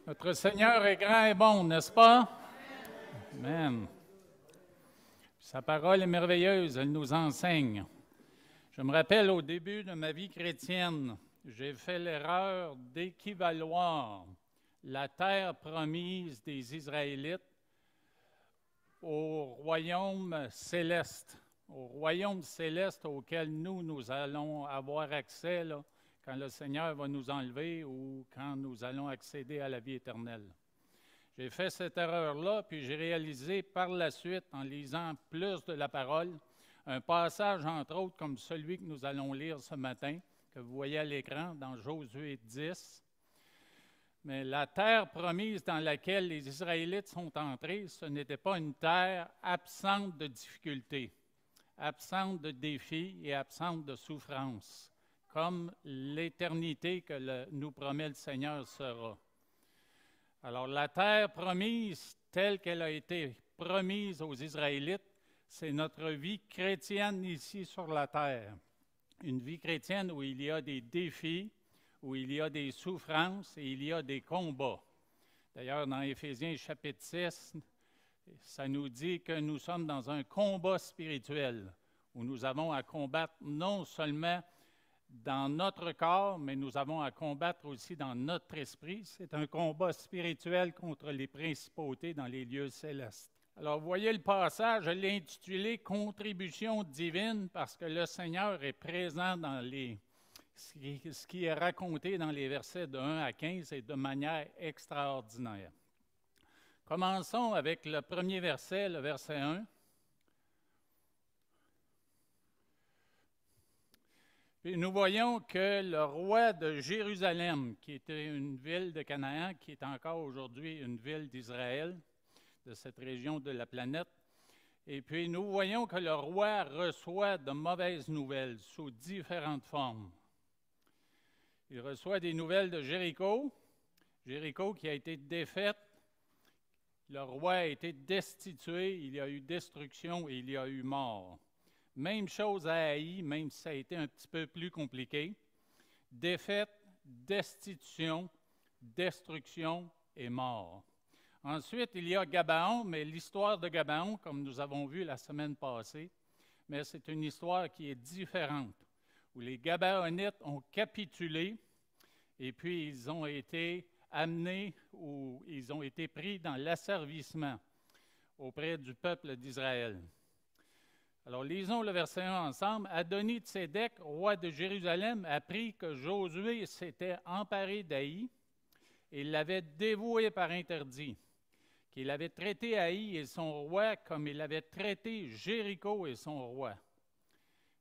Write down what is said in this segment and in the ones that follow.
Notre Seigneur est grand et bon, n'est-ce pas? Amen. Sa parole est merveilleuse, elle nous enseigne. Je me rappelle au début de ma vie chrétienne, j'ai fait l'erreur d'équivaloir la terre promise des Israélites au royaume céleste, auquel nous allons avoir accès là, quand le Seigneur va nous enlever ou quand nous allons accéder à la vie éternelle. J'ai fait cette erreur-là, puis j'ai réalisé par la suite, en lisant plus de la parole, un passage, entre autres, comme celui que nous allons lire ce matin, que vous voyez à l'écran, dans Josué 10. Mais la terre promise dans laquelle les Israélites sont entrés, ce n'était pas une terre absente de difficultés, absente de défis et absente de souffrances, comme l'éternité que nous promet le Seigneur sera. Alors, la terre promise, telle qu'elle a été promise aux Israélites, c'est notre vie chrétienne ici sur la terre. Une vie chrétienne où il y a des défis, où il y a des souffrances et il y a des combats. D'ailleurs, dans Éphésiens chapitre 6, ça nous dit que nous sommes dans un combat spirituel, où nous avons à combattre non seulement dans notre corps, mais nous avons à combattre aussi dans notre esprit. C'est un combat spirituel contre les principautés dans les lieux célestes. Alors, vous voyez le passage, je l'ai intitulé « Contribution divine » parce que le Seigneur est présent dans ce qui est raconté dans les versets de 1 à 15 et de manière extraordinaire. Commençons avec le premier verset, le verset 1. Puis nous voyons que le roi de Jérusalem, qui était une ville de Canaan, qui est encore aujourd'hui une ville d'Israël, de cette région de la planète, et puis nous voyons que le roi reçoit de mauvaises nouvelles sous différentes formes. Il reçoit des nouvelles de Jéricho qui a été défaite, le roi a été destitué, il y a eu destruction et il y a eu mort. Même chose à Haï, même si ça a été un petit peu plus compliqué. Défaite, destitution, destruction et mort. Ensuite, il y a Gabaon, mais l'histoire de Gabaon, comme nous avons vu la semaine passée, mais c'est une histoire qui est différente, où les Gabaonites ont capitulé et puis ils ont été amenés ou ils ont été pris dans l'asservissement auprès du peuple d'Israël. Alors, lisons le verset 1 ensemble. Adoni-Tsédek, roi de Jérusalem, apprit que Josué s'était emparé d'Haï et l'avait dévoué par interdit, qu'il avait traité Haï et son roi comme il avait traité Jéricho et son roi,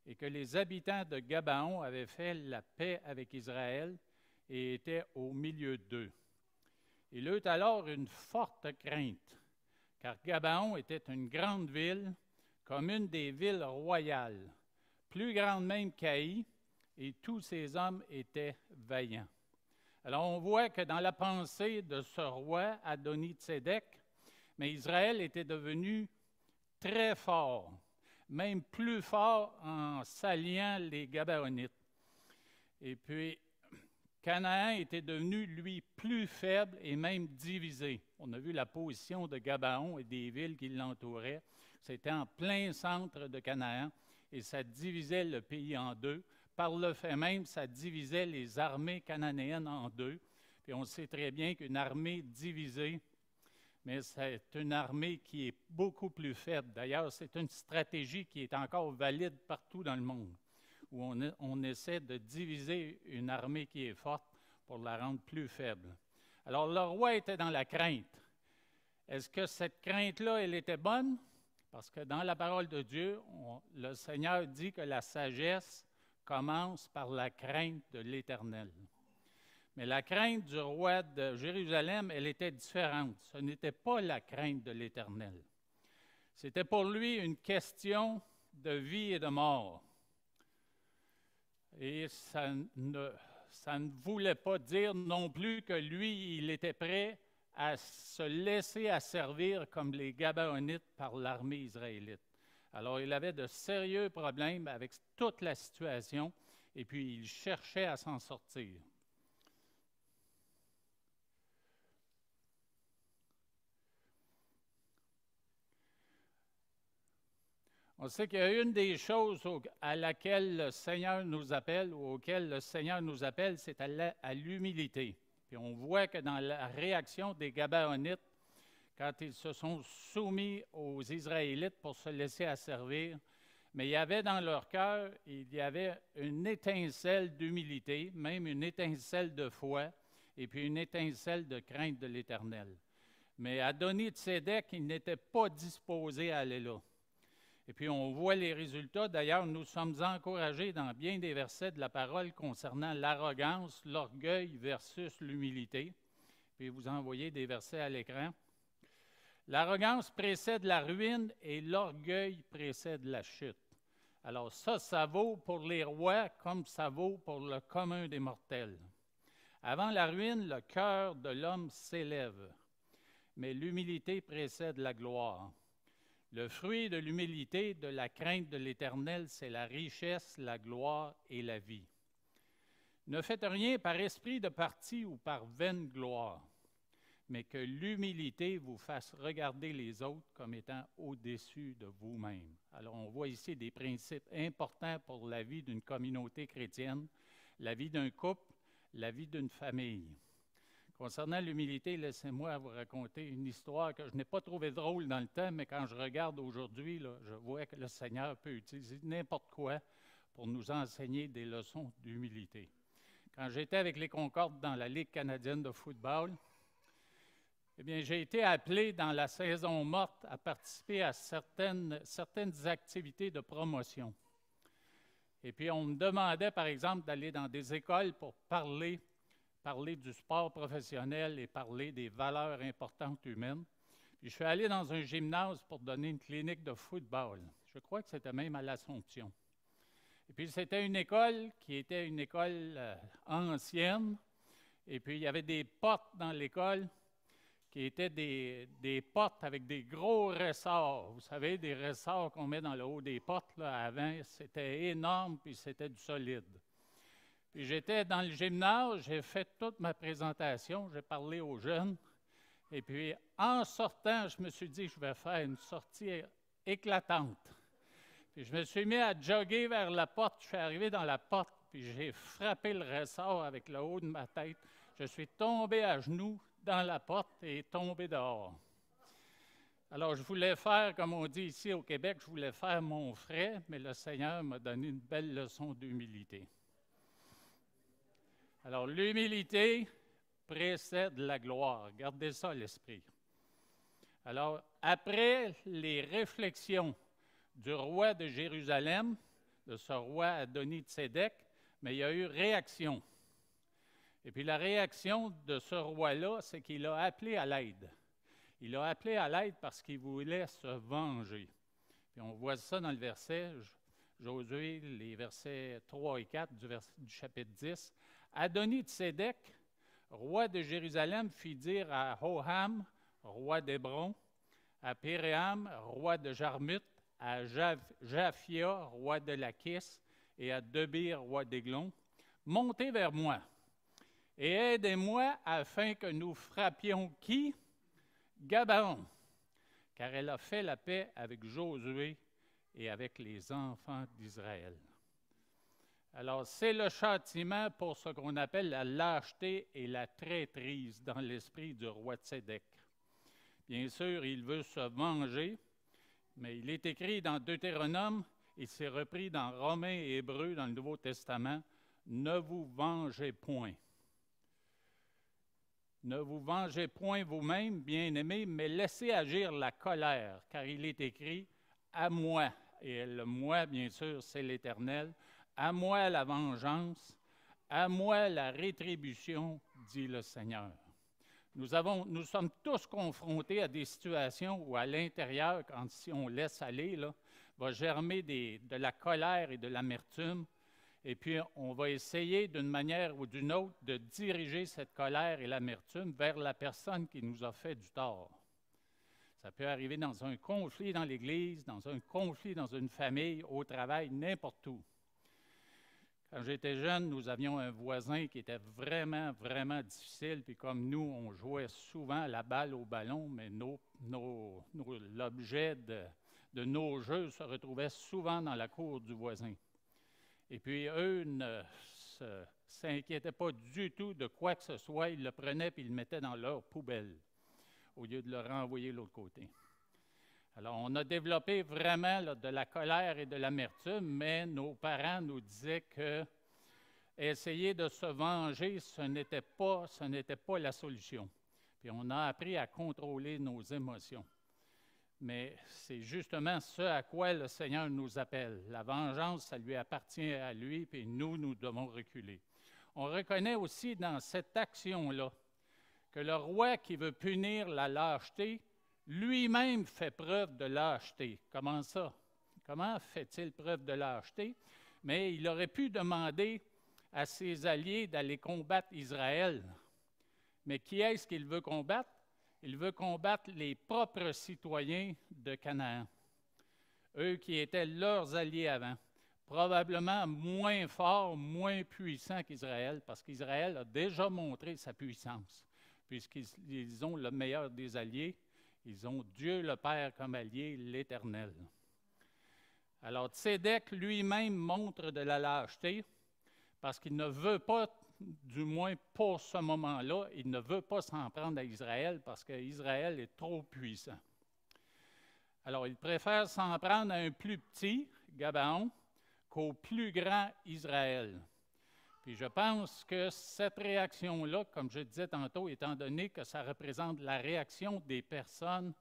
et que les habitants de Gabaon avaient fait la paix avec Israël et étaient au milieu d'eux. Il eut alors une forte crainte, car Gabaon était une grande ville, comme une des villes royales, plus grande même qu'Haï, et tous ces hommes étaient vaillants. Alors on voit que dans la pensée de ce roi, Adoni-Tsédek, mais Israël était devenu très fort, même plus fort en s'alliant les Gabaonites. Et puis, Canaan était devenu, lui, plus faible et même divisé. On a vu la position de Gabaon et des villes qui l'entouraient. C'était en plein centre de Canaan et ça divisait le pays en deux. Par le fait même, ça divisait les armées cananéennes en deux. Puis on sait très bien qu'une armée divisée, mais c'est une armée qui est beaucoup plus faible. D'ailleurs, c'est une stratégie qui est encore valide partout dans le monde, où on essaie de diviser une armée qui est forte pour la rendre plus faible. Alors, le roi était dans la crainte. Est-ce que cette crainte-là, elle était bonne? Parce que dans la parole de Dieu, le Seigneur dit que la sagesse commence par la crainte de l'Éternel. Mais la crainte du roi de Jérusalem, elle était différente. Ce n'était pas la crainte de l'Éternel. C'était pour lui une question de vie et de mort. Et ça ne voulait pas dire non plus que lui, il était prêt à se laisser asservir comme les Gabaonites par l'armée israélite. Alors, il avait de sérieux problèmes avec toute la situation et puis il cherchait à s'en sortir. On sait qu'il y a une des choses à laquelle le Seigneur nous appelle, ou auquel le Seigneur nous appelle, c'est à l'humilité. Puis on voit que dans la réaction des Gabaonites, quand ils se sont soumis aux Israélites pour se laisser asservir, mais il y avait dans leur cœur, il y avait une étincelle d'humilité, même une étincelle de foi, et puis une étincelle de crainte de l'Éternel. Mais Adoni-Tsédek, il n'était pas disposé à aller là. Et puis on voit les résultats. D'ailleurs, nous sommes encouragés dans bien des versets de la parole concernant l'arrogance, l'orgueil versus l'humilité. Puis vous envoyez des versets à l'écran. L'arrogance précède la ruine et l'orgueil précède la chute. Alors ça vaut pour les rois comme ça vaut pour le commun des mortels. Avant la ruine, le cœur de l'homme s'élève, mais l'humilité précède la gloire. Le fruit de l'humilité, de la crainte de l'Éternel, c'est la richesse, la gloire et la vie. Ne faites rien par esprit de parti ou par vaine gloire, mais que l'humilité vous fasse regarder les autres comme étant au-dessus de vous-même. Alors, on voit ici des principes importants pour la vie d'une communauté chrétienne, la vie d'un couple, la vie d'une famille. Concernant l'humilité, laissez-moi vous raconter une histoire que je n'ai pas trouvée drôle dans le temps, mais quand je regarde aujourd'hui, là, je vois que le Seigneur peut utiliser n'importe quoi pour nous enseigner des leçons d'humilité. Quand j'étais avec les Concordes dans la Ligue canadienne de football, eh bien, j'ai été appelé dans la saison morte à participer à certaines activités de promotion. Et puis, on me demandait, par exemple, d'aller dans des écoles pour parler du sport professionnel et parler des valeurs importantes humaines. Puis, je suis allé dans un gymnase pour donner une clinique de football. Je crois que c'était même à l'Assomption. Et puis, c'était une école qui était une école ancienne. Et puis, il y avait des portes dans l'école qui étaient des portes avec des gros ressorts. Vous savez, des ressorts qu'on met dans le haut des portes. Là, avant, c'était énorme, puis c'était du solide. Puis j'étais dans le gymnase, j'ai fait toute ma présentation, j'ai parlé aux jeunes. Et puis, en sortant, je me suis dit que je vais faire une sortie éclatante. Puis je me suis mis à jogger vers la porte. Je suis arrivé dans la porte, puis j'ai frappé le ressort avec le haut de ma tête. Je suis tombé à genoux dans la porte et tombé dehors. Alors, je voulais faire, comme on dit ici au Québec, je voulais faire mon frais, mais le Seigneur m'a donné une belle leçon d'humilité. Alors, l'humilité précède la gloire. Gardez ça à l'esprit. Alors, après les réflexions du roi de Jérusalem, de ce roi Adoni-Tsédek, mais il y a eu réaction. Et puis la réaction de ce roi-là, c'est qu'il a appelé à l'aide. Il a appelé à l'aide parce qu'il voulait se venger. Puis on voit ça dans le verset, Josué, les versets 3 et 4 du chapitre 10. Adoni-Tsédek, roi de Jérusalem, fit dire à Hoham, roi d'Hébron, à Péréam, roi de Jarmuth, à Japhia, roi de Lachis, et à Debir, roi d'Églon, « Montez vers moi. Et aidez-moi afin que nous frappions qui? Gabaon, car elle a fait la paix avec Josué et avec les enfants d'Israël. » Alors, c'est le châtiment pour ce qu'on appelle la lâcheté et la traîtrise dans l'esprit du roi Tsédek. Bien sûr, il veut se venger, mais il est écrit dans Deutéronome, et c'est repris dans Romains et Hébreux dans le Nouveau Testament, « Ne vous vengez point. » Ne vous vengez point vous-même, bien-aimés, mais laissez agir la colère, car il est écrit « À moi », et le « moi », bien sûr, c'est l'Éternel, « À moi la vengeance, à moi la rétribution, dit le Seigneur. » Nous sommes tous confrontés à des situations où à l'intérieur, si on laisse aller, là, va germer de la colère et de l'amertume. Et puis, on va essayer d'une manière ou d'une autre de diriger cette colère et l'amertume vers la personne qui nous a fait du tort. Ça peut arriver dans un conflit dans l'Église, dans un conflit dans une famille, au travail, n'importe où. Quand j'étais jeune, nous avions un voisin qui était vraiment, vraiment difficile. Puis comme nous, on jouait souvent la balle au ballon, mais l'objet de nos jeux se retrouvaient souvent dans la cour du voisin. Et puis, eux ne s'inquiétaient pas du tout de quoi que ce soit. Ils le prenaient et ils le mettaient dans leur poubelle au lieu de le renvoyer de l'autre côté. Alors, on a développé vraiment là, de la colère et de l'amertume, mais nos parents nous disaient que essayer de se venger, ce n'était pas la solution. Puis on a appris à contrôler nos émotions. Mais c'est justement ce à quoi le Seigneur nous appelle. La vengeance, ça lui appartient à lui, puis nous devons reculer. On reconnaît aussi dans cette action-là que le roi qui veut punir la lâcheté, lui-même fait preuve de lâcheté. Comment ça? Comment fait-il preuve de lâcheté? Mais il aurait pu demander à ses alliés d'aller combattre Israël. Mais qui est-ce qu'il veut combattre? Il veut combattre les propres citoyens de Canaan. Eux qui étaient leurs alliés avant. Probablement moins forts, moins puissants qu'Israël, parce qu'Israël a déjà montré sa puissance, puisqu'ils ont le meilleur des alliés. Ils ont Dieu le Père comme allié, l'Éternel. Alors, Tsédek lui-même montre de la lâcheté parce qu'il ne veut pas, du moins pour ce moment-là, il ne veut pas s'en prendre à Israël parce qu'Israël est trop puissant. Alors, il préfère s'en prendre à un plus petit, Gabaon, qu'au plus grand Israël. Puis je pense que cette réaction-là, comme je disais tantôt, étant donné que ça représente la réaction des personnes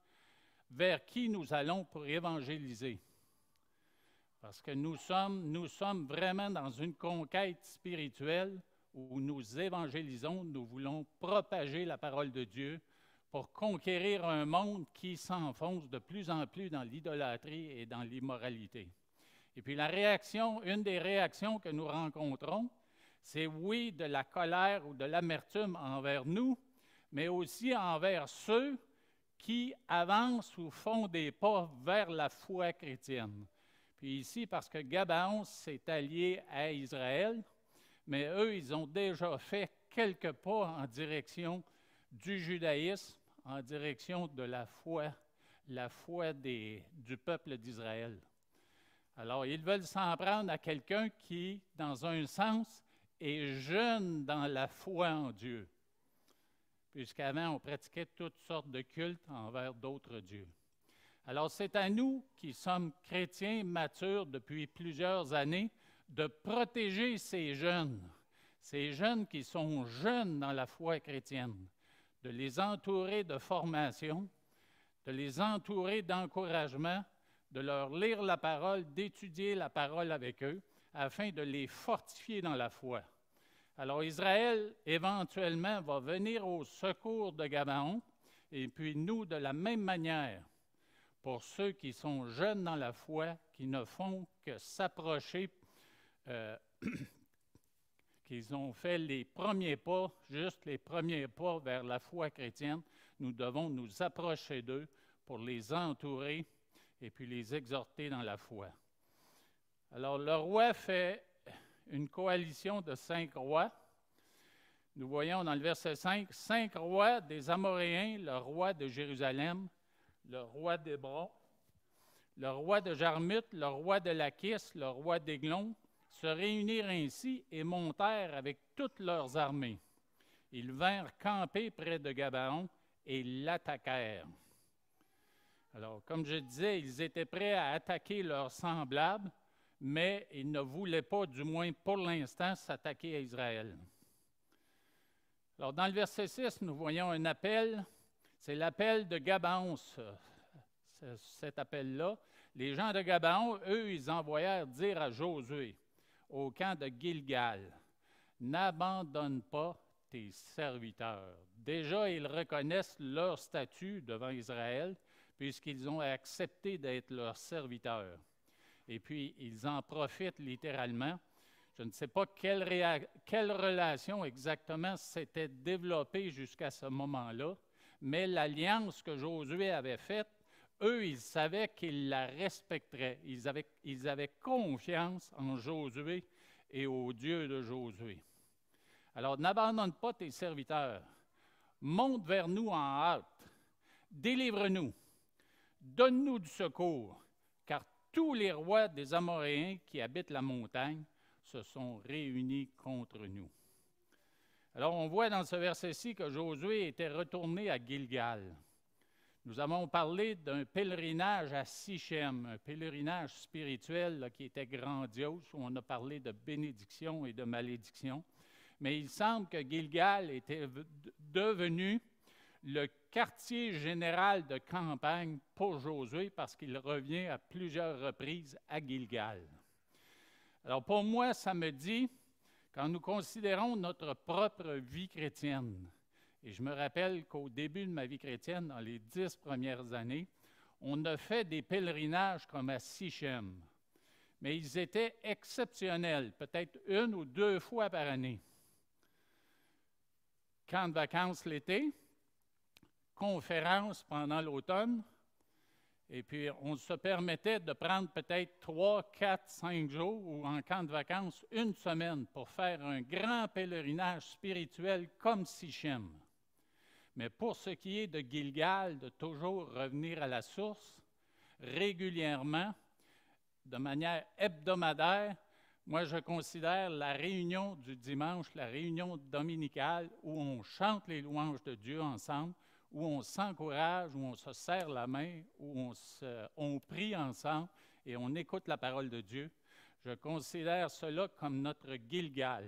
vers qui nous allons pour évangéliser. Parce que nous sommes vraiment dans une conquête spirituelle où nous évangélisons, nous voulons propager la parole de Dieu pour conquérir un monde qui s'enfonce de plus en plus dans l'idolâtrie et dans l'immoralité. Et puis une des réactions que nous rencontrons, c'est oui de la colère ou de l'amertume envers nous, mais aussi envers ceux qui avancent ou font des pas vers la foi chrétienne. Puis ici, parce que Gabaon s'est allié à Israël, mais eux, ils ont déjà fait quelques pas en direction du judaïsme, en direction de la foi du peuple d'Israël. Alors, ils veulent s'en prendre à quelqu'un qui, dans un sens, est jeune dans la foi en Dieu, puisqu'avant, on pratiquait toutes sortes de cultes envers d'autres dieux. Alors, c'est à nous, qui sommes chrétiens matures depuis plusieurs années, de protéger ces jeunes qui sont jeunes dans la foi chrétienne, de les entourer de formation, de les entourer d'encouragement, de leur lire la parole, d'étudier la parole avec eux, afin de les fortifier dans la foi. Alors Israël, éventuellement, va venir au secours de Gabaon, et puis nous, de la même manière, pour ceux qui sont jeunes dans la foi, qui ne font que s'approcher, qu'ils ont fait les premiers pas, juste les premiers pas vers la foi chrétienne, nous devons nous approcher d'eux pour les entourer et puis les exhorter dans la foi. Alors, le roi fait une coalition de 5 rois. Nous voyons dans le verset 5, 5 rois des Amoréens, le roi de Jérusalem, le roi d'Hébron, le roi de Jarmuth, le roi de Lachis, le roi d'Églon, se réunirent ainsi et montèrent avec toutes leurs armées. Ils vinrent camper près de Gabaon et l'attaquèrent. Alors, comme je disais, ils étaient prêts à attaquer leurs semblables, mais ils ne voulaient pas, du moins pour l'instant, s'attaquer à Israël. Alors, dans le verset 6, nous voyons un appel. C'est l'appel de Gabaon, cet appel-là. Les gens de Gabaon, eux, ils envoyèrent dire à Josué, au camp de Gilgal, « N'abandonne pas tes serviteurs. » Déjà, ils reconnaissent leur statut devant Israël, puisqu'ils ont accepté d'être leurs serviteurs. Et puis, ils en profitent littéralement. Je ne sais pas quelle relation exactement s'était développée jusqu'à ce moment-là, mais l'alliance que Josué avait faite, eux, ils savaient qu'ils la respecteraient. Ils avaient confiance en Josué et au Dieu de Josué. Alors, n'abandonne pas tes serviteurs. Monte vers nous en hâte. Délivre-nous. Donne-nous du secours. tous les rois des Amoréens qui habitent la montagne se sont réunis contre nous. Alors, on voit dans ce verset-ci que Josué était retourné à Gilgal. Nous avons parlé d'un pèlerinage à Sichem, un pèlerinage spirituel là, qui était grandiose, où on a parlé de bénédiction et de malédiction. Mais il semble que Gilgal était devenu le quartier général de campagne pour Josué parce qu'il revient à plusieurs reprises à Gilgal. Alors pour moi, ça me dit, quand nous considérons notre propre vie chrétienne, et je me rappelle qu'au début de ma vie chrétienne, dans les 10 premières années, on a fait des pèlerinages comme à Sichem. Mais ils étaient exceptionnels, peut-être 1 ou 2 fois par année. Camp de vacances l'été, conférences pendant l'automne, et puis on se permettait de prendre peut-être 3, 4, 5 jours ou en camp de vacances 1 semaine pour faire un grand pèlerinage spirituel comme Sichem. Mais pour ce qui est de Gilgal, de toujours revenir à la source, régulièrement, de manière hebdomadaire, moi je considère la réunion du dimanche, la réunion dominicale, où on chante les louanges de Dieu ensemble, où on s'encourage, où on se serre la main, où on prie ensemble et on écoute la parole de Dieu. Je considère cela comme notre Gilgal.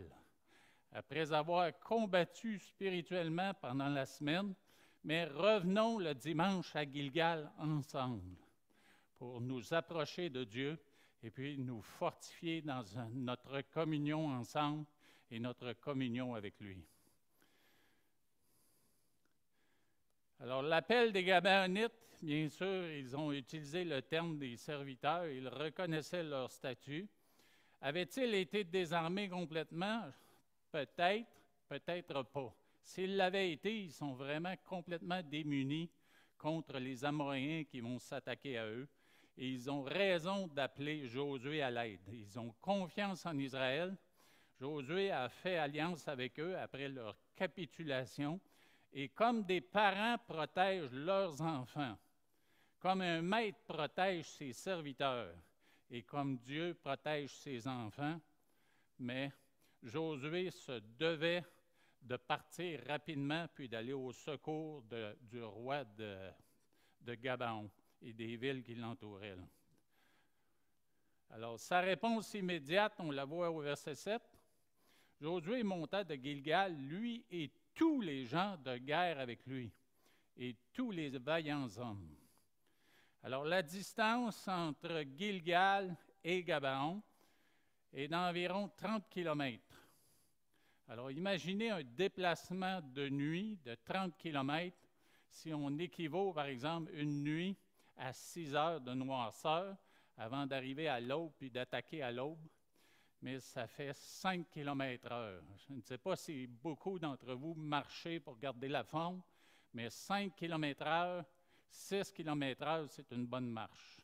Après avoir combattu spirituellement pendant la semaine, mais revenons le dimanche à Gilgal ensemble pour nous approcher de Dieu et puis nous fortifier dans notre communion ensemble et notre communion avec lui. Alors, l'appel des Gabaonites, bien sûr, ils ont utilisé le terme des serviteurs, ils reconnaissaient leur statut. Avait-il été désarmé complètement? Peut-être, peut-être pas. S'ils l'avaient été, ils sont vraiment complètement démunis contre les Amoréens qui vont s'attaquer à eux. Et ils ont raison d'appeler Josué à l'aide. Ils ont confiance en Israël. Josué a fait alliance avec eux après leur capitulation. Et comme des parents protègent leurs enfants, comme un maître protège ses serviteurs, et comme Dieu protège ses enfants, mais Josué se devait de partir rapidement puis d'aller au secours du roi de Gabaon et des villes qui l'entouraient. Alors, sa réponse immédiate, on la voit au verset 7. Josué monta de Gilgal, lui et tous les gens de guerre avec lui, et tous les vaillants hommes. Alors, la distance entre Gilgal et Gabaon est d'environ 30 kilomètres. Alors, imaginez un déplacement de nuit de 30 kilomètres si on équivaut, par exemple, une nuit à 6 heures de noirceur avant d'arriver à l'aube puis d'attaquer à l'aube. Mais ça fait 5 km/h. Je ne sais pas si beaucoup d'entre vous marchez pour garder la forme, mais 5 km/h, 6 km/h, c'est une bonne marche.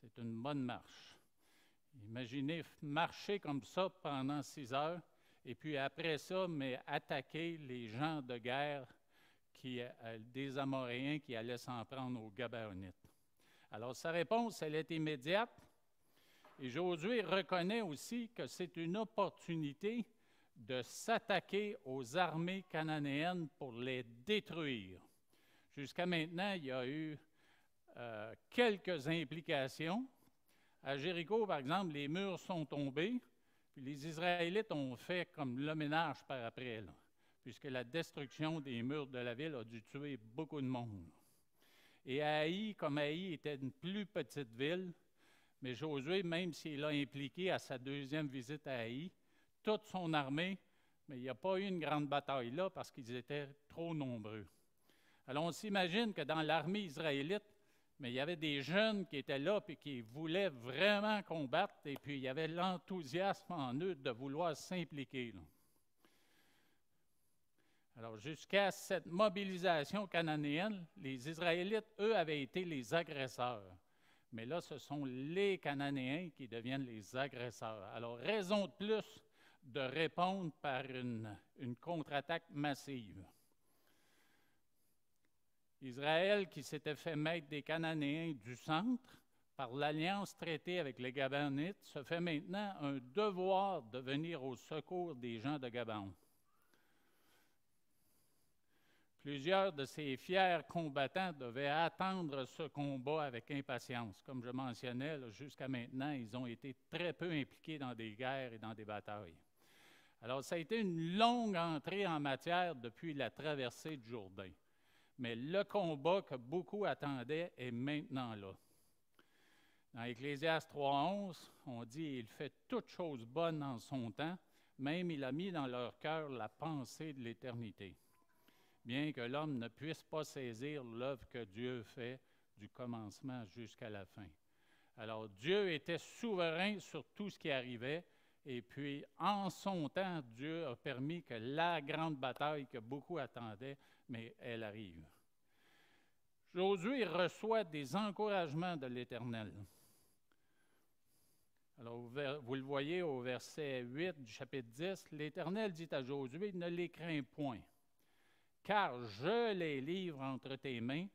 C'est une bonne marche. Imaginez marcher comme ça pendant 6 heures, et puis après ça, mais attaquer les gens de guerre des Amoréens qui allaient s'en prendre aux Gabaonites. Alors sa réponse, elle est immédiate. Et Josué reconnaît aussi que c'est une opportunité de s'attaquer aux armées cananéennes pour les détruire. Jusqu'à maintenant, il y a eu quelques implications. À Jéricho, par exemple, les murs sont tombés, puis les Israélites ont fait comme le ménage par après, là, puisque la destruction des murs de la ville a dû tuer beaucoup de monde. Et à Haï, comme Haï était une plus petite ville, mais Josué, même s'il l'a impliqué à sa deuxième visite à Haï, toute son armée, mais il n'y a pas eu une grande bataille là parce qu'ils étaient trop nombreux. Alors on s'imagine que dans l'armée israélite, mais il y avait des jeunes qui étaient là et qui voulaient vraiment combattre, et puis il y avait l'enthousiasme en eux de vouloir s'impliquer, là. Alors jusqu'à cette mobilisation cananéenne, les Israélites, eux, avaient été les agresseurs. Mais là, ce sont les Cananéens qui deviennent les agresseurs. Alors, raison de plus de répondre par une contre-attaque massive. Israël, qui s'était fait maître des Cananéens du centre, par l'alliance traitée avec les Gabonites, se fait maintenant un devoir de venir au secours des gens de Gabon. Plusieurs de ces fiers combattants devaient attendre ce combat avec impatience. Comme je mentionnais, jusqu'à maintenant, ils ont été très peu impliqués dans des guerres et dans des batailles. Alors, ça a été une longue entrée en matière depuis la traversée du Jourdain. Mais le combat que beaucoup attendaient est maintenant là. Dans Ecclésiaste 3,11, on dit « Il fait toutes choses bonnes en son temps, même il a mis dans leur cœur la pensée de l'éternité. » Bien que l'homme ne puisse pas saisir l'œuvre que Dieu fait du commencement jusqu'à la fin. Alors, Dieu était souverain sur tout ce qui arrivait, et puis, en son temps, Dieu a permis que la grande bataille que beaucoup attendaient, mais elle arrive. Josué reçoit des encouragements de l'Éternel. Alors, vous le voyez au verset 8 du chapitre 10, l'Éternel dit à Josué, « Ne les crains point, car je les livre entre tes mains,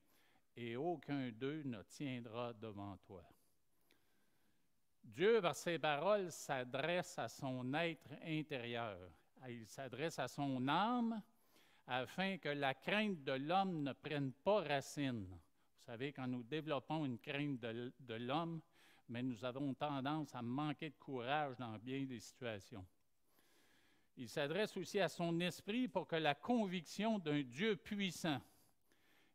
et aucun d'eux ne tiendra devant toi. » Dieu, par ses paroles, s'adresse à son être intérieur. Il s'adresse à son âme afin que la crainte de l'homme ne prenne pas racine. Vous savez, quand nous développons une crainte de l'homme, mais nous avons tendance à manquer de courage dans bien des situations. Il s'adresse aussi à son esprit pour que la conviction d'un Dieu puissant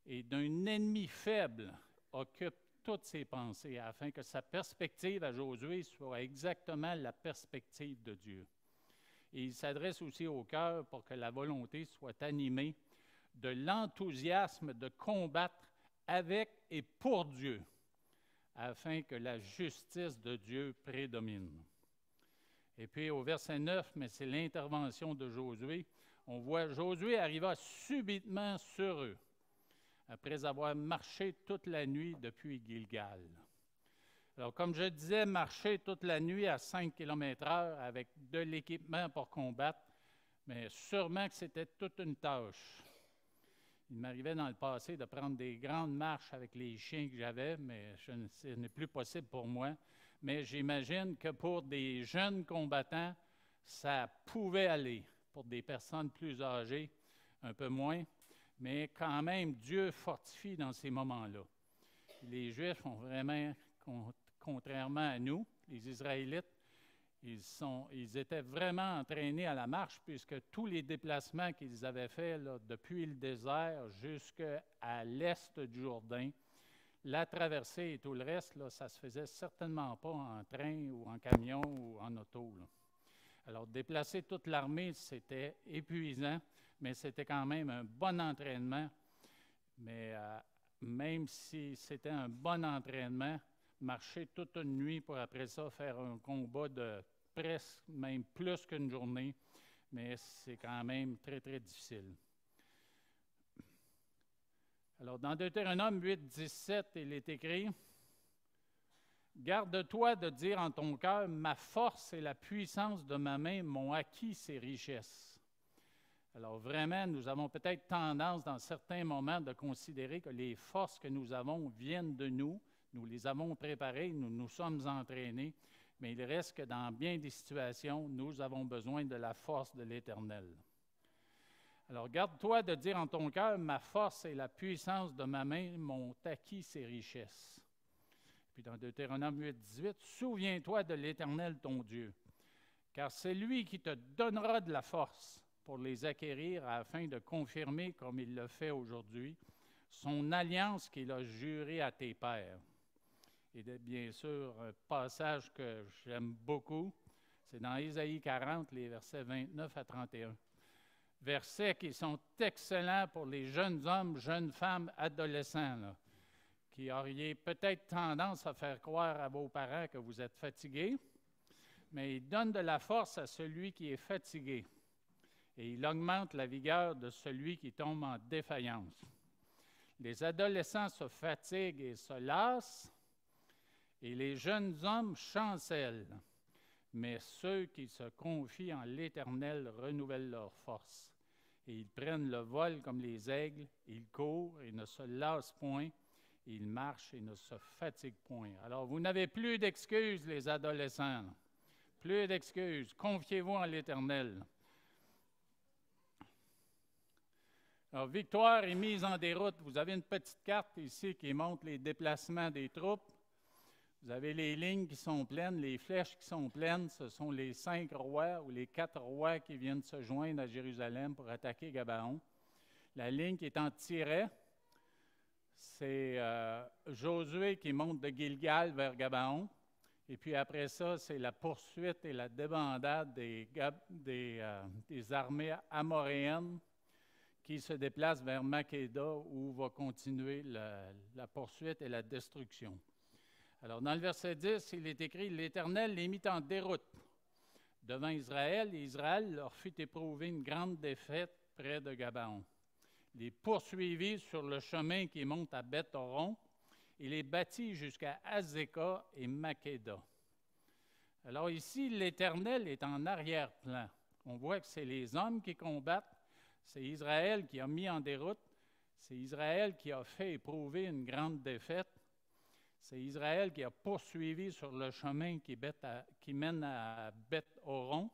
et d'un ennemi faible occupe toutes ses pensées, afin que sa perspective à Josué soit exactement la perspective de Dieu. Et il s'adresse aussi au cœur pour que la volonté soit animée de l'enthousiasme de combattre avec et pour Dieu, afin que la justice de Dieu prédomine. Et puis au verset 9, mais c'est l'intervention de Josué, on voit Josué arriva subitement sur eux, après avoir marché toute la nuit depuis Gilgal. Alors, comme je disais, marcher toute la nuit à 5 km/h avec de l'équipement pour combattre, mais sûrement que c'était toute une tâche. Il m'arrivait dans le passé de prendre des grandes marches avec les chiens que j'avais, mais ce n'est plus possible pour moi. Mais j'imagine que pour des jeunes combattants, ça pouvait aller. Pour des personnes plus âgées, un peu moins. Mais quand même, Dieu fortifie dans ces moments-là. Les Juifs ont vraiment, contrairement à nous, les Israélites, ils étaient vraiment entraînés à la marche, puisque tous les déplacements qu'ils avaient faits là, depuis le désert jusqu'à l'est du Jourdain, la traversée et tout le reste, là, ça ne se faisait certainement pas en train ou en camion ou en auto. Là. Alors, déplacer toute l'armée, c'était épuisant, mais c'était quand même un bon entraînement. Mais même si c'était un bon entraînement, marcher toute une nuit pour après ça faire un combat de presque même plus qu'une journée, mais c'est quand même très, très difficile. Alors, dans Deutéronome 8, 17, il est écrit « Garde-toi de dire en ton cœur, ma force et la puissance de ma main m'ont acquis ces richesses. » Alors, vraiment, nous avons peut-être tendance dans certains moments de considérer que les forces que nous avons viennent de nous. Nous les avons préparées, nous nous sommes entraînés, mais il reste que dans bien des situations, nous avons besoin de la force de l'Éternel. Alors, garde-toi de dire en ton cœur, ma force et la puissance de ma main m'ont acquis ces richesses. Puis dans Deutéronome 8, 18, souviens-toi de l'Éternel ton Dieu, car c'est lui qui te donnera de la force pour les acquérir afin de confirmer, comme il le fait aujourd'hui, son alliance qu'il a jurée à tes pères. Et bien sûr, un passage que j'aime beaucoup, c'est dans Ésaïe 40, les versets 29 à 31. Versets qui sont excellents pour les jeunes hommes, jeunes femmes, adolescents, là, qui auriez peut-être tendance à faire croire à vos parents que vous êtes fatigués, mais il donne de la force à celui qui est fatigué et il augmente la vigueur de celui qui tombe en défaillance. Les adolescents se fatiguent et se lassent, et les jeunes hommes chancellent, mais ceux qui se confient en l'Éternel renouvellent leur force. Et ils prennent le vol comme les aigles, ils courent et ne se lassent point, Il marche et ne se fatigue point. Alors, vous n'avez plus d'excuses, les adolescents. Plus d'excuses. Confiez-vous en l'Éternel. Alors, victoire et mise en déroute. Vous avez une petite carte ici qui montre les déplacements des troupes. Vous avez les lignes qui sont pleines, les flèches qui sont pleines. Ce sont les 5 rois ou les 4 rois qui viennent se joindre à Jérusalem pour attaquer Gabaon. La ligne qui est en tiret, c'est Josué qui monte de Gilgal vers Gabaon. Et puis après ça, c'est la poursuite et la débandade des armées amoréennes qui se déplacent vers Makkéda où va continuer la poursuite et la destruction. Alors, dans le verset 10, il est écrit « L'Éternel les mit en déroute devant Israël, et Israël leur fit éprouver une grande défaite près de Gabaon. Les poursuivit sur le chemin qui monte à Beth-Horon, et les battit jusqu'à Azéka et Makkéda. » Alors ici, l'Éternel est en arrière-plan. On voit que c'est les hommes qui combattent, c'est Israël qui a mis en déroute, c'est Israël qui a fait éprouver une grande défaite. C'est Israël qui a poursuivi sur le chemin qui mène à Beth-Horon.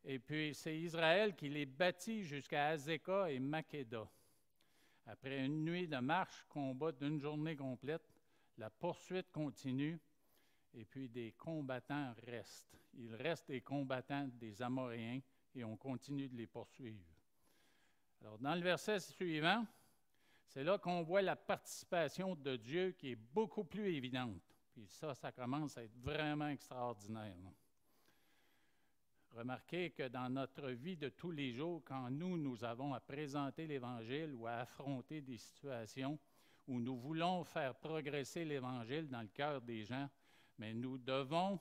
Et puis, c'est Israël qui les battit jusqu'à Azéka et Makkéda. Après une nuit de marche, combat d'une journée complète, la poursuite continue, et puis des combattants restent. Il reste des combattants des Amoréens, et on continue de les poursuivre. Alors, dans le verset suivant, c'est là qu'on voit la participation de Dieu qui est beaucoup plus évidente. Puis ça commence à être vraiment extraordinaire. Remarquez que dans notre vie de tous les jours, quand nous avons à présenter l'Évangile ou à affronter des situations où nous voulons faire progresser l'Évangile dans le cœur des gens, mais nous devons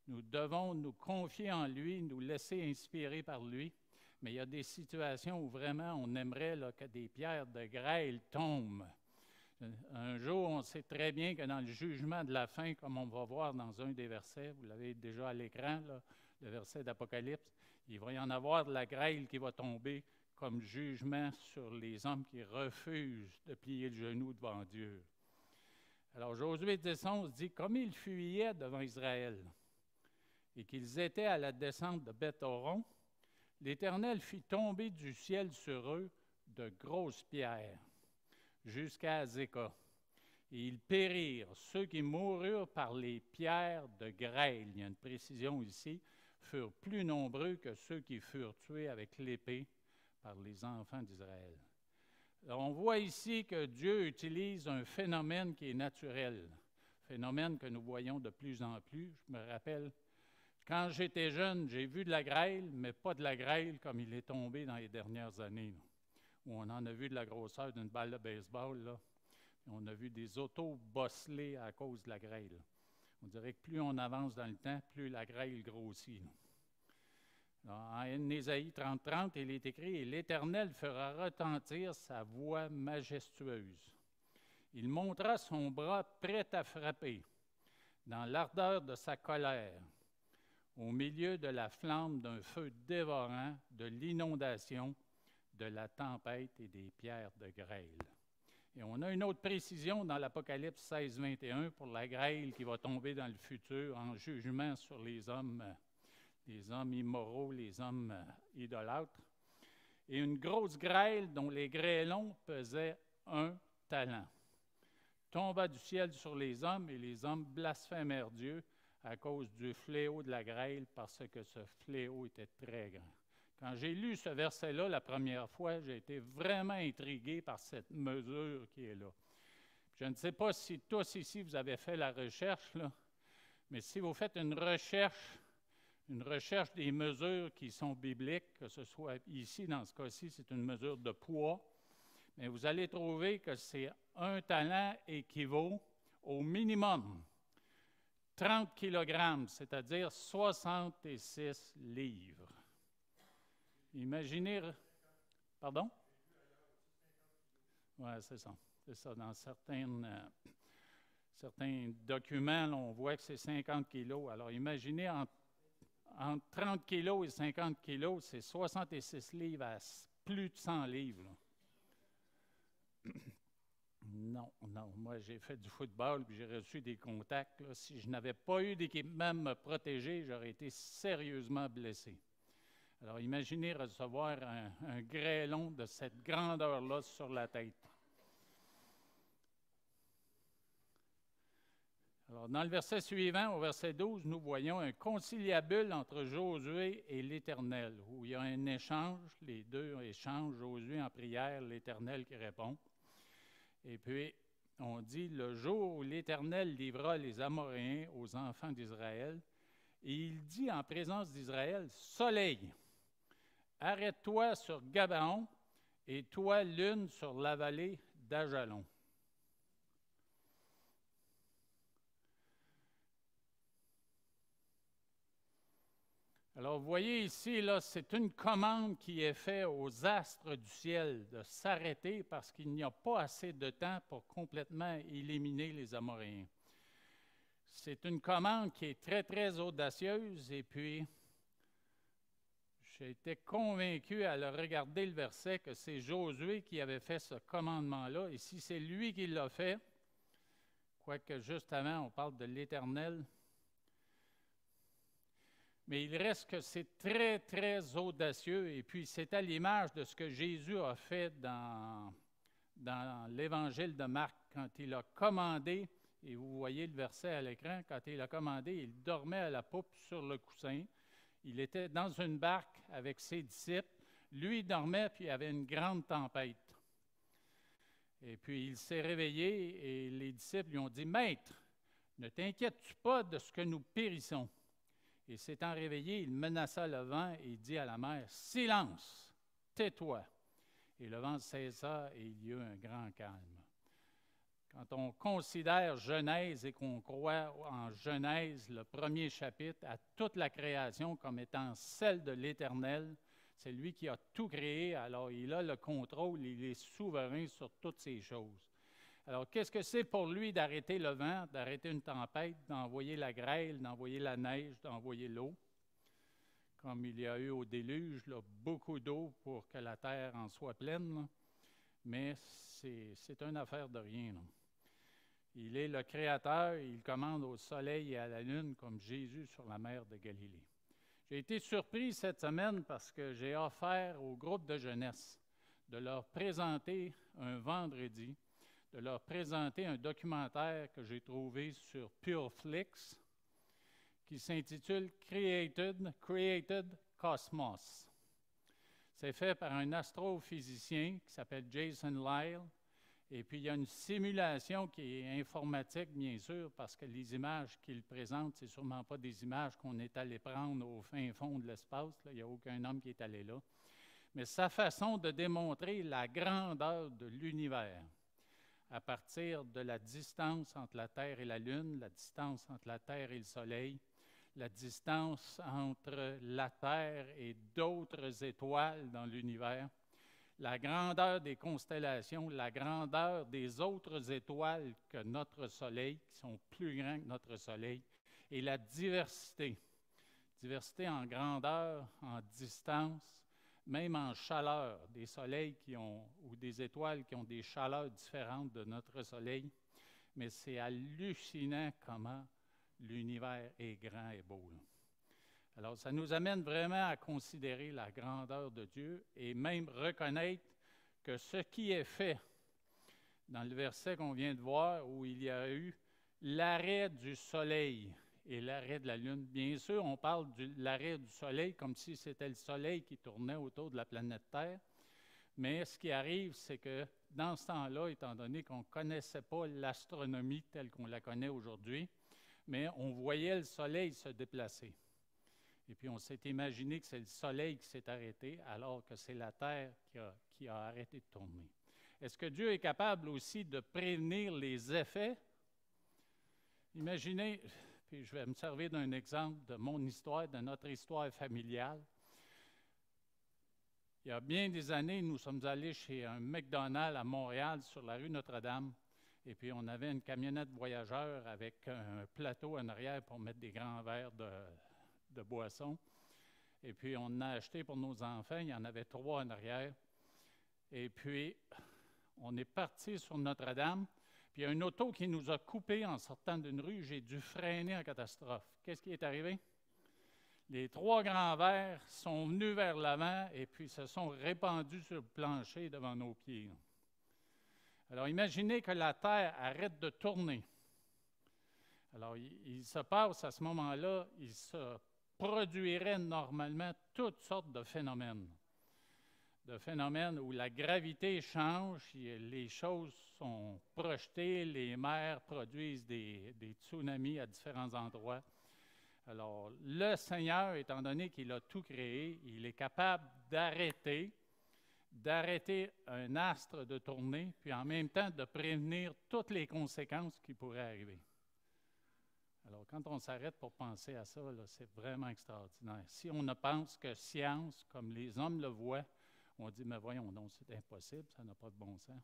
nous confier en lui, nous laisser inspirer par lui. Mais il y a des situations où vraiment on aimerait là, que des pierres de grêle tombent. Un jour, on sait très bien que dans le jugement de la fin, comme on va voir dans un des versets, vous l'avez déjà à l'écran, là, le verset d'Apocalypse, il va y en avoir de la grêle qui va tomber comme jugement sur les hommes qui refusent de plier le genou devant Dieu. Alors Josué 10:11 dit « Comme ils fuyaient devant Israël et qu'ils étaient à la descente de Beth-Horon, l'Éternel fit tomber du ciel sur eux de grosses pierres, jusqu'à Azéka. Et ils périrent, ceux qui moururent par les pierres de grêle. » Il y a une précision ici, furent plus nombreux que ceux qui furent tués avec l'épée par les enfants d'Israël. Alors, on voit ici que Dieu utilise un phénomène qui est naturel, phénomène que nous voyons de plus en plus. Je me rappelle, quand j'étais jeune, j'ai vu de la grêle, mais pas de la grêle comme il est tombé dans les dernières années, là, où on en a vu de la grosseur d'une balle de baseball. Là. On a vu des autos bosselées à cause de la grêle. On dirait que plus on avance dans le temps, plus la grêle grossit. En Ésaïe 30:30, il est écrit « Et l'Éternel fera retentir sa voix majestueuse. Il montra son bras prêt à frapper, dans l'ardeur de sa colère, au milieu de la flamme d'un feu dévorant, de l'inondation, de la tempête et des pierres de grêle. » Et on a une autre précision dans l'Apocalypse 16:21 pour la grêle qui va tomber dans le futur en jugement sur les hommes immoraux, les hommes idolâtres. Et une grosse grêle dont les grêlons pesaient 1 talent tomba du ciel sur les hommes, et les hommes blasphémèrent Dieu à cause du fléau de la grêle, parce que ce fléau était très grand. Quand j'ai lu ce verset-là la première fois, j'ai été vraiment intrigué par cette mesure qui est là. Je ne sais pas si tous ici, vous avez fait la recherche, là, mais si vous faites une recherche des mesures qui sont bibliques, que ce soit ici, dans ce cas-ci, c'est une mesure de poids, mais vous allez trouver que c'est 1 talent équivaut au minimum 30 kg, c'est-à-dire 66 livres. Imaginez... Pardon? Oui, c'est ça. C'est ça. Dans certains documents, là, on voit que c'est 50 kilos. Alors, imaginez, entre 30 kilos et 50 kilos, c'est 66 livres à plus de 100 livres. Là. Non, non. Moi, j'ai fait du football puis j'ai reçu des contacts. Là. Si je n'avais pas eu d'équipement à me protéger, j'aurais été sérieusement blessé. Alors, imaginez recevoir un grêlon de cette grandeur-là sur la tête. Alors, dans le verset suivant, au verset 12, nous voyons un conciliabule entre Josué et l'Éternel, où il y a un échange, les deux échangent, Josué en prière, l'Éternel qui répond. Et puis, on dit, le jour où l'Éternel livra les Amoréens aux enfants d'Israël, et il dit en présence d'Israël, Soleil, arrête-toi sur Gabaon, et toi, lune, sur la vallée d'Ajalon. Alors, vous voyez ici, là, c'est une commande qui est faite aux astres du ciel de s'arrêter parce qu'il n'y a pas assez de temps pour complètement éliminer les Amoréens. C'est une commande qui est très, très audacieuse et puis j'ai été convaincu à le regarder le verset que c'est Josué qui avait fait ce commandement-là et si c'est lui qui l'a fait, quoique juste avant on parle de l'Éternel, mais il reste que c'est très, très audacieux. Et puis, c'est à l'image de ce que Jésus a fait dans l'Évangile de Marc, quand il a commandé, et vous voyez le verset à l'écran, quand il a commandé, il dormait à la poupe sur le coussin. Il était dans une barque avec ses disciples. Lui, il dormait, puis il y avait une grande tempête. Et puis, il s'est réveillé, et les disciples lui ont dit, « Maître, ne t'inquiètes-tu pas de ce que nous périssons? » Et s'étant réveillé, il menaça le vent et dit à la mer, « Silence, tais-toi. » Et le vent cessa et il y eut un grand calme. Quand on considère Genèse et qu'on croit en Genèse, le premier chapitre, à toute la création comme étant celle de l'Éternel, c'est lui qui a tout créé, alors il a le contrôle, il est souverain sur toutes ces choses. Alors, qu'est-ce que c'est pour lui d'arrêter le vent, d'arrêter une tempête, d'envoyer la grêle, d'envoyer la neige, d'envoyer l'eau? Comme il y a eu au déluge, là, beaucoup d'eau pour que la terre en soit pleine, là. Mais c'est une affaire de rien. Là. Il est le Créateur, il commande au soleil et à la lune comme Jésus sur la mer de Galilée. J'ai été surpris cette semaine parce que j'ai offert au groupe de jeunesse de leur présenter un vendredi, de leur présenter un documentaire que j'ai trouvé sur Pureflix qui s'intitule Created Cosmos. C'est fait par un astrophysicien qui s'appelle Jason Lisle. Et puis, il y a une simulation qui est informatique, bien sûr, parce que les images qu'il présente, ce ne sont sûrement pas des images qu'on est allé prendre au fin fond de l'espace. Là. Il n'y a aucun homme qui est allé là. Mais sa façon de démontrer la grandeur de l'univers à partir de la distance entre la Terre et la Lune, la distance entre la Terre et le Soleil, la distance entre la Terre et d'autres étoiles dans l'univers, la grandeur des constellations, la grandeur des autres étoiles que notre Soleil, qui sont plus grands que notre Soleil, et la diversité. Diversité en grandeur, en distance, même en chaleur, des soleils ou des étoiles qui ont des chaleurs différentes de notre Soleil. Mais c'est hallucinant comment l'univers est grand et beau. Là. Alors, ça nous amène vraiment à considérer la grandeur de Dieu et même reconnaître que ce qui est fait dans le verset qu'on vient de voir, où il y a eu l'arrêt du soleil et l'arrêt de la lune. Bien sûr, on parle de l'arrêt du soleil comme si c'était le soleil qui tournait autour de la planète Terre. Mais ce qui arrive, c'est que dans ce temps-là, étant donné qu'on ne connaissait pas l'astronomie telle qu'on la connaît aujourd'hui, mais on voyait le soleil se déplacer. Et puis on s'est imaginé que c'est le soleil qui s'est arrêté, alors que c'est la Terre qui a arrêté de tourner. Est-ce que Dieu est capable aussi de prévenir les effets? Imaginez, puis je vais me servir d'un exemple de mon histoire, de notre histoire familiale. Il y a bien des années, nous sommes allés chez un McDonald's à Montréal, sur la rue Notre-Dame, et puis on avait une camionnette voyageur avec un plateau en arrière pour mettre des grands verres de boissons. Et puis on en a acheté pour nos enfants, il y en avait 3 en arrière. Et puis on est parti sur Notre-Dame. Puis il y a une auto qui nous a coupés en sortant d'une rue. J'ai dû freiner en catastrophe. Qu'est-ce qui est arrivé? Les 3 grands verres sont venus vers l'avant et puis se sont répandus sur le plancher devant nos pieds. Alors imaginez que la Terre arrête de tourner. Alors il se passe à ce moment-là, il se produirait normalement toutes sortes de phénomènes. De phénomènes où la gravité change, les choses sont projetées, les mers produisent des tsunamis à différents endroits. Alors, le Seigneur, étant donné qu'il a tout créé, il est capable d'arrêter un astre de tourner, puis en même temps de prévenir toutes les conséquences qui pourraient arriver. Alors, quand on s'arrête pour penser à ça, là, c'est vraiment extraordinaire. Si on ne pense que science, comme les hommes le voient, on dit, mais voyons donc, c'est impossible, ça n'a pas de bon sens.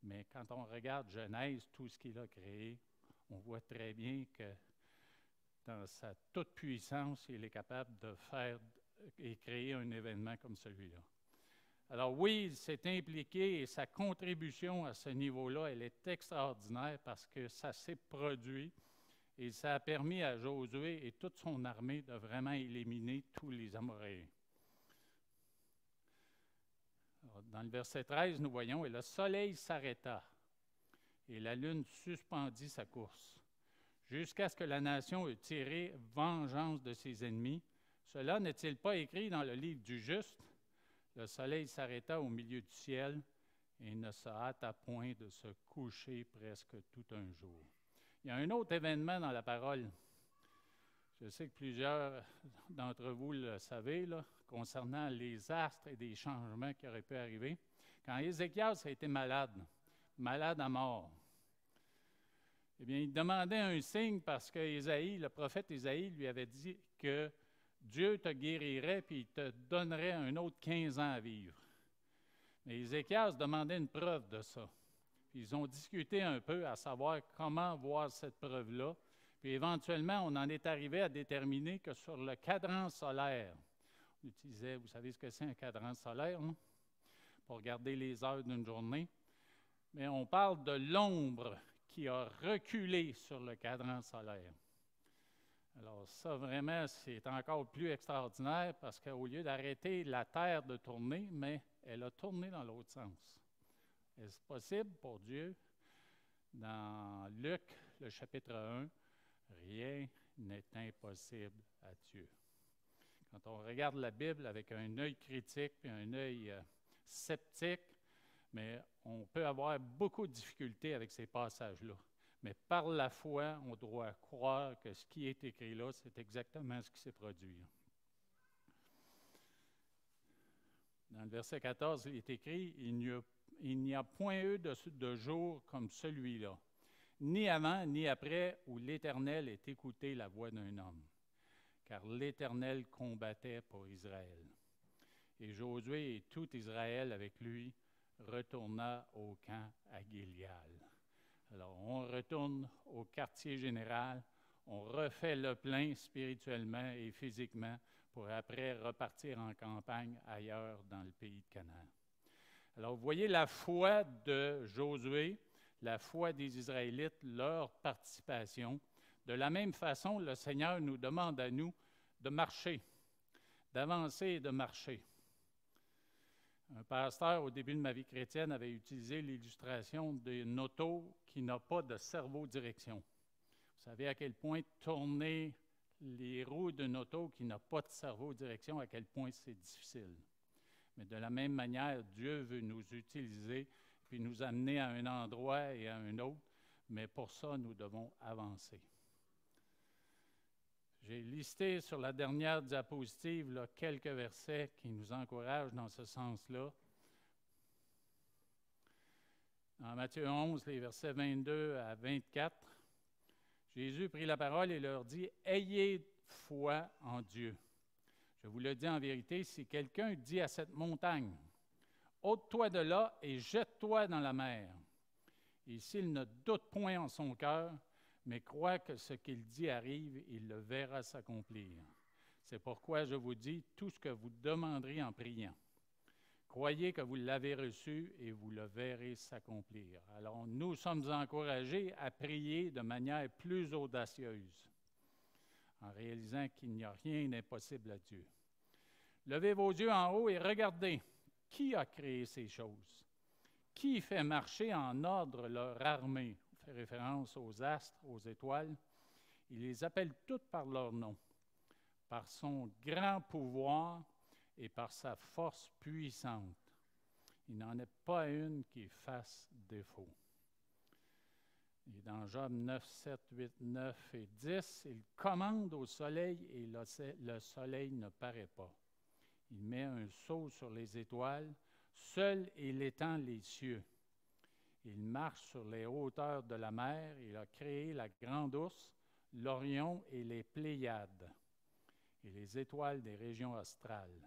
Mais quand on regarde Genèse, tout ce qu'il a créé, on voit très bien que dans sa toute-puissance, il est capable de faire et créer un événement comme celui-là. Alors oui, il s'est impliqué et sa contribution à ce niveau-là, elle est extraordinaire parce que ça s'est produit et ça a permis à Josué et toute son armée de vraiment éliminer tous les Amoréens. Alors, dans le verset 13, nous voyons « Et le soleil s'arrêta, et la lune suspendit sa course, jusqu'à ce que la nation eût tiré vengeance de ses ennemis. Cela n'est-il pas écrit dans le livre du Juste? Le soleil s'arrêta au milieu du ciel, et ne se hâta point de se coucher presque tout un jour. » Il y a un autre événement dans la parole. Je sais que plusieurs d'entre vous le savez, là, concernant les astres et des changements qui auraient pu arriver. Quand Ézéchias a été malade à mort, eh bien, il demandait un signe parce que le prophète Ésaïe lui avait dit que Dieu te guérirait puis il te donnerait un autre 15 ans à vivre. Mais Ézéchias demandait une preuve de ça. Puis ils ont discuté un peu à savoir comment voir cette preuve-là. Puis éventuellement, on en est arrivé à déterminer que sur le cadran solaire, on utilisait, vous savez ce que c'est un cadran solaire, non? Pour regarder les heures d'une journée. Mais on parle de l'ombre qui a reculé sur le cadran solaire. Alors ça, vraiment, c'est encore plus extraordinaire parce qu'au lieu d'arrêter la Terre de tourner, mais elle a tourné dans l'autre sens. Est-ce possible pour Dieu? Dans Luc, le chapitre 1, rien n'est impossible à Dieu. Quand on regarde la Bible avec un œil critique et un œil sceptique, mais on peut avoir beaucoup de difficultés avec ces passages-là. Mais par la foi, on doit croire que ce qui est écrit là, c'est exactement ce qui s'est produit. Dans le verset 14, il est écrit « Il n'y a point eu de jour comme celui-là, ni avant ni après, où l'Éternel ait écouté la voix d'un homme. Car l'Éternel combattait pour Israël. Et Josué et tout Israël avec lui retourna au camp à Gilgal. » Alors, on retourne au quartier général, on refait le plein spirituellement et physiquement pour après repartir en campagne ailleurs dans le pays de Canaan. Alors, vous voyez la foi de Josué, la foi des Israélites, leur participation. De la même façon, le Seigneur nous demande à nous de marcher, d'avancer et de marcher. Un pasteur, au début de ma vie chrétienne, avait utilisé l'illustration d'une auto qui n'a pas de cerveau-direction. Vous savez à quel point tourner les roues d'une auto qui n'a pas de cerveau-direction, à quel point c'est difficile. Mais de la même manière, Dieu veut nous utiliser puis nous amener à un endroit et à un autre, mais pour ça, nous devons avancer. J'ai listé sur la dernière diapositive là, quelques versets qui nous encouragent dans ce sens-là. En Matthieu 11, les versets 22 à 24, Jésus prit la parole et leur dit « Ayez foi en Dieu. Je vous le dis en vérité, si quelqu'un dit à cette montagne, ôte-toi de là et jette-toi dans la mer. Et s'il ne doute point en son cœur, mais croit que ce qu'il dit arrive, il le verra s'accomplir. C'est pourquoi je vous dis tout ce que vous demanderez en priant. Croyez que vous l'avez reçu et vous le verrez s'accomplir. Alors, nous sommes encouragés à prier de manière plus audacieuse, en réalisant qu'il n'y a rien d'impossible à Dieu. Levez vos yeux en haut et regardez. Qui a créé ces choses? Qui fait marcher en ordre leur armée? On fait référence aux astres, aux étoiles. Il les appelle toutes par leur nom. Par son grand pouvoir et par sa force puissante. Il n'en est pas une qui fasse défaut. Et dans Job 9, 7, 8, 9 et 10, il commande au soleil et le soleil ne paraît pas. Il met un sceau sur les étoiles, seul il étend les cieux. Il marche sur les hauteurs de la mer, il a créé la grande ours, l'Orion et les Pléiades, et les étoiles des régions astrales.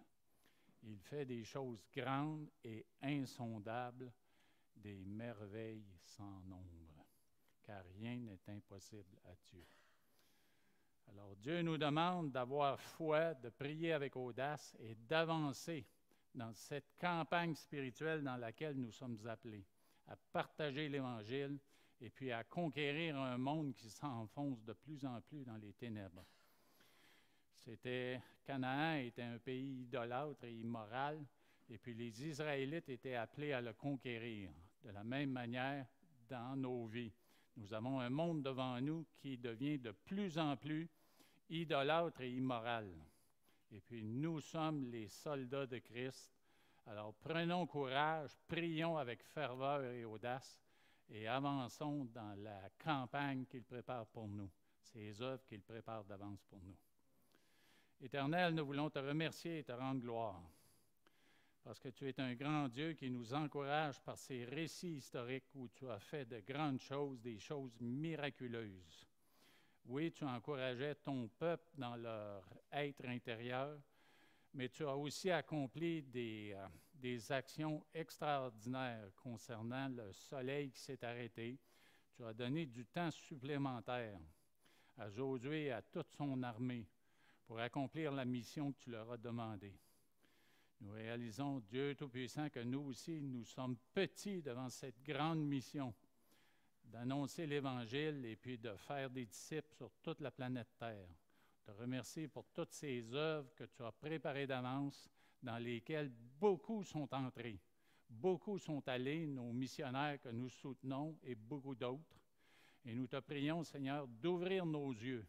Il fait des choses grandes et insondables, des merveilles sans nombre, car rien n'est impossible à Dieu. Alors Dieu nous demande d'avoir foi, de prier avec audace et d'avancer dans cette campagne spirituelle dans laquelle nous sommes appelés, à partager l'Évangile et puis à conquérir un monde qui s'enfonce de plus en plus dans les ténèbres. Canaan était un pays idolâtre et immoral, et puis les Israélites étaient appelés à le conquérir. De la même manière, dans nos vies, nous avons un monde devant nous qui devient de plus en plus idolâtre et immoral. Et puis nous sommes les soldats de Christ. Alors prenons courage, prions avec ferveur et audace, et avançons dans la campagne qu'il prépare pour nous, ces œuvres qu'il prépare d'avance pour nous. Éternel, nous voulons te remercier et te rendre gloire, parce que tu es un grand Dieu qui nous encourage par ces récits historiques où tu as fait de grandes choses, des choses miraculeuses. Oui, tu encourageais ton peuple dans leur être intérieur, mais tu as aussi accompli des actions extraordinaires concernant le soleil qui s'est arrêté. Tu as donné du temps supplémentaire à Josué et à toute son armée pour accomplir la mission que tu leur as demandée. Nous réalisons, Dieu Tout-Puissant, que nous aussi, nous sommes petits devant cette grande mission d'annoncer l'Évangile et puis de faire des disciples sur toute la planète Terre. Je te remercie pour toutes ces œuvres que tu as préparées d'avance, dans lesquelles beaucoup sont entrés. Beaucoup sont allés, nos missionnaires que nous soutenons et beaucoup d'autres. Et nous te prions, Seigneur, d'ouvrir nos yeux,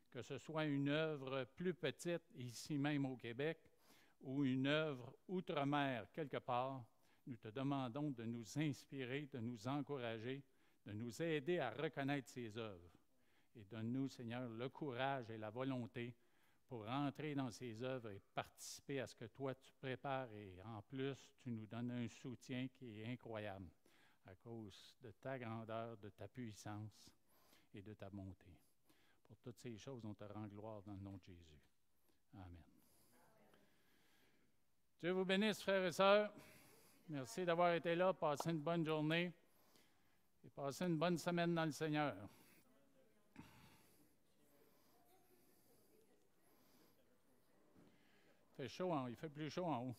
que ce soit une œuvre plus petite, ici même au Québec, ou une œuvre outre-mer quelque part. Nous te demandons de nous inspirer, de nous encourager, de nous aider à reconnaître ces œuvres. Et donne-nous, Seigneur, le courage et la volonté pour entrer dans ces œuvres et participer à ce que toi tu prépares. Et en plus, tu nous donnes un soutien qui est incroyable à cause de ta grandeur, de ta puissance et de ta bonté. Pour toutes ces choses, on te rend gloire dans le nom de Jésus. Amen. Dieu vous bénisse, frères et sœurs. Merci d'avoir été là. Passez une bonne journée et passez une bonne semaine dans le Seigneur. Il fait chaud, il fait plus chaud en haut.